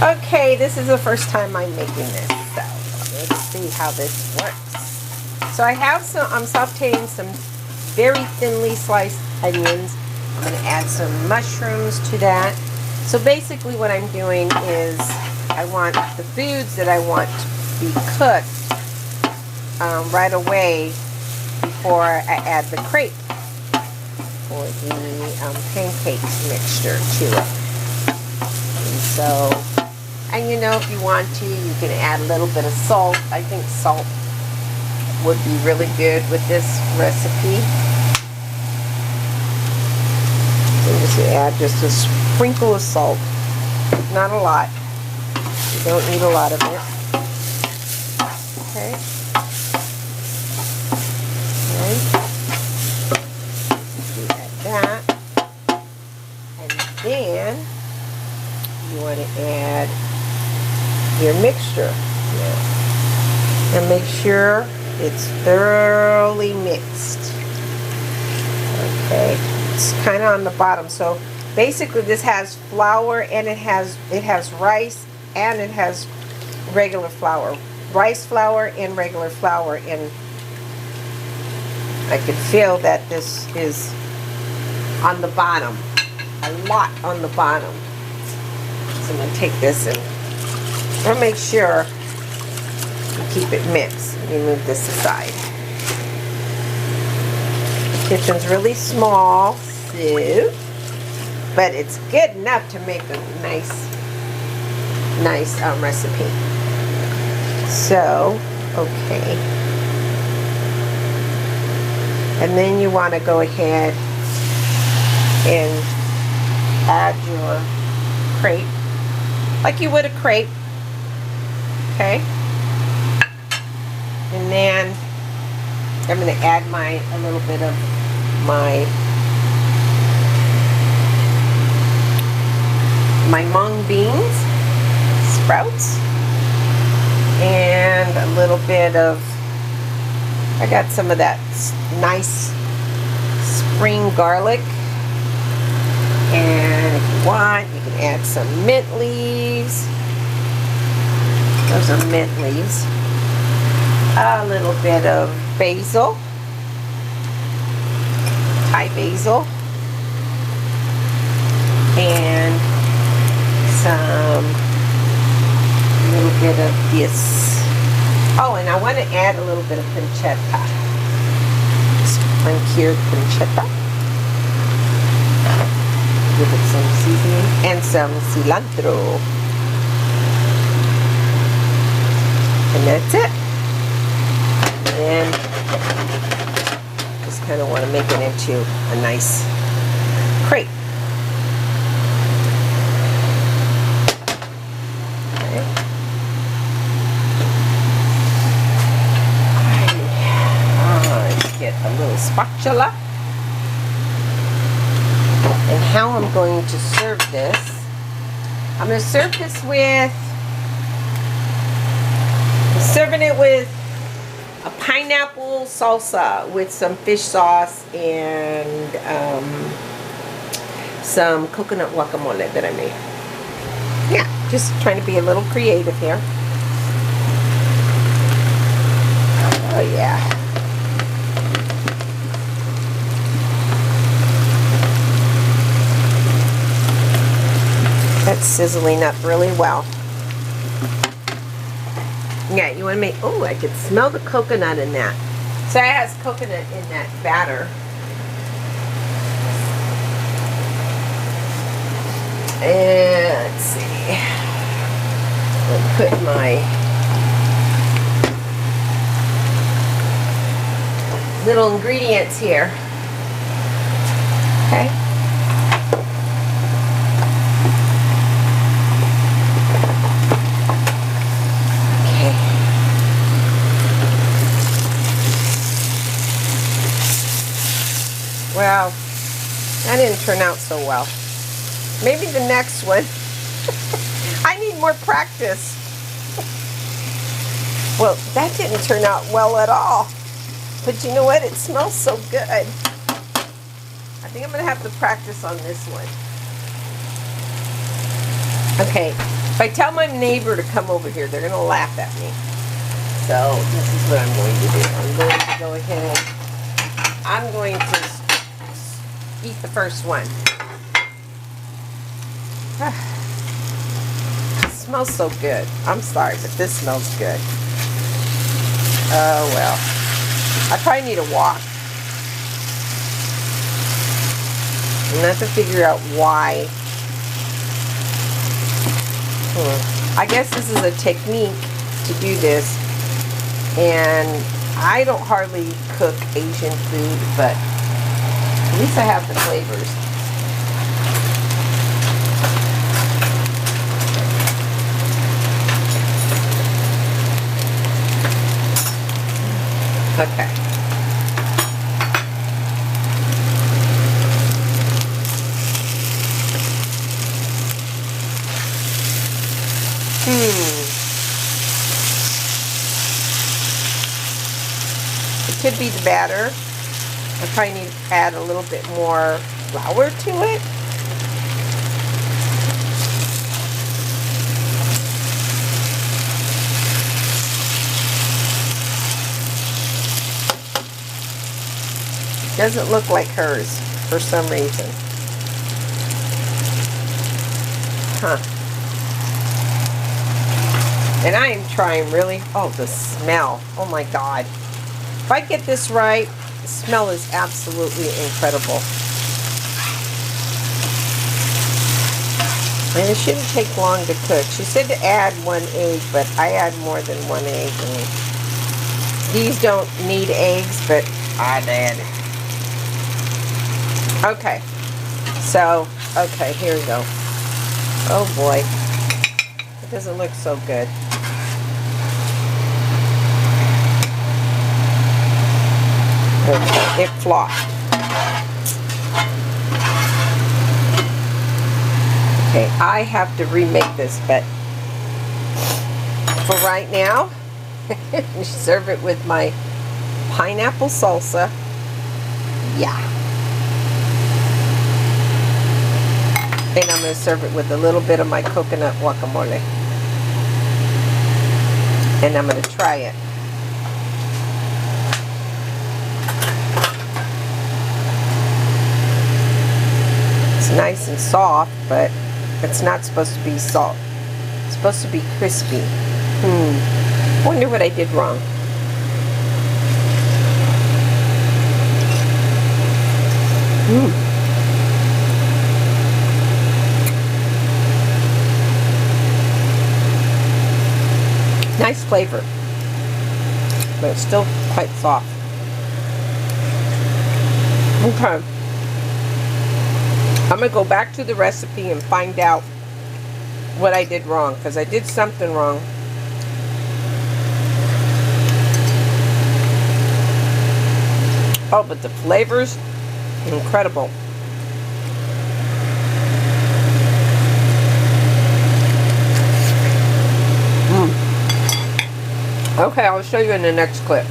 Okay, this is the first time I'm making this, so let's see how this works. So I have I'm sauteing some very thinly sliced onions. I'm going to add some mushrooms to that. So basically what I'm doing is I want the foods that I want to be cooked right away before I add the crepe or the pancakes mixture to it. And so, and you know, if you want to, you can add a little bit of salt. I think salt would be really good with this recipe. And just add just a sprinkle of salt, not a lot. You don't need a lot of it. Okay. You add that, and then you want to add your mixture now, and make sure it's thoroughly mixed. Okay, it's kind of on the bottom. So basically, this has flour, and it has rice, and it has regular flour, rice flour and regular flour, and I can feel that this is on the bottom, a lot on the bottom. So I'm going to take this and I'll make sure you keep it mixed. Let me move this aside. The kitchen's really small, so, but it's good enough to make a nice recipe. So, okay. And then you want to go ahead and add your crepe, like you would a crepe, okay? And then I'm going to add a little bit of my mung beans, sprouts, and a little bit of, I got some of that nice spring garlic, and if you want, you can add some mint leaves. Those are mint leaves. A little bit of basil, Thai basil, and a little bit of this. Oh, and I want to add a little bit of pancetta. Uncured pancetta. Give it some seasoning and some cilantro. And that's it. And then just kind of want to make it into a nice crepe. A little spatula, and how I'm going to serve this, I'm going to serve this with, I'm serving it with a pineapple salsa with some fish sauce and some coconut guacamole that I made. Yeah, just trying to be a little creative here. Oh yeah. That's sizzling up really well. Yeah, you want to make, oh, I can smell the coconut in that. So it has coconut in that batter. And let's see. I'll put my little ingredients here. Okay. Well, that didn't turn out so well. Maybe the next one. I need more practice. Well, that didn't turn out well at all. But you know what? It smells so good. I think I'm going to have to practice on this one. Okay, If I tell my neighbor to come over here, they're going to laugh at me. So this is what I'm going to do. I'm going to go ahead. I'm going to eat the first one. It smells so good. I'm sorry, but this smells good. Oh well. I probably need a walk. I'm going to have to figure out why. I guess this is a technique to do this. And I don't hardly cook Asian food, but at least I have the flavors. Okay. It could be the batter. I probably need to add a little bit more flour to it. Doesn't look like hers for some reason. Huh. And I am trying really, oh, the smell. Oh my God. If I get this right, the smell is absolutely incredible. And it shouldn't take long to cook. She said to add 1 egg, but I add more than 1 egg. And these don't need eggs, but I did. Okay. So, okay, here we go. Oh boy. It doesn't look so good. Okay, it flopped. Okay, I have to remake this, but for right now, serve it with my pineapple salsa. Yeah. And I'm going to serve it with a little bit of my coconut guacamole. And I'm going to try it. It's nice and soft, but it's not supposed to be soft. It's supposed to be crispy. Wonder what I did wrong. Nice flavor, but it's still quite soft. Okay. I'm going to go back to the recipe and find out what I did wrong, because I did something wrong. Oh, but the flavors, incredible. Okay, I'll show you in the next clip.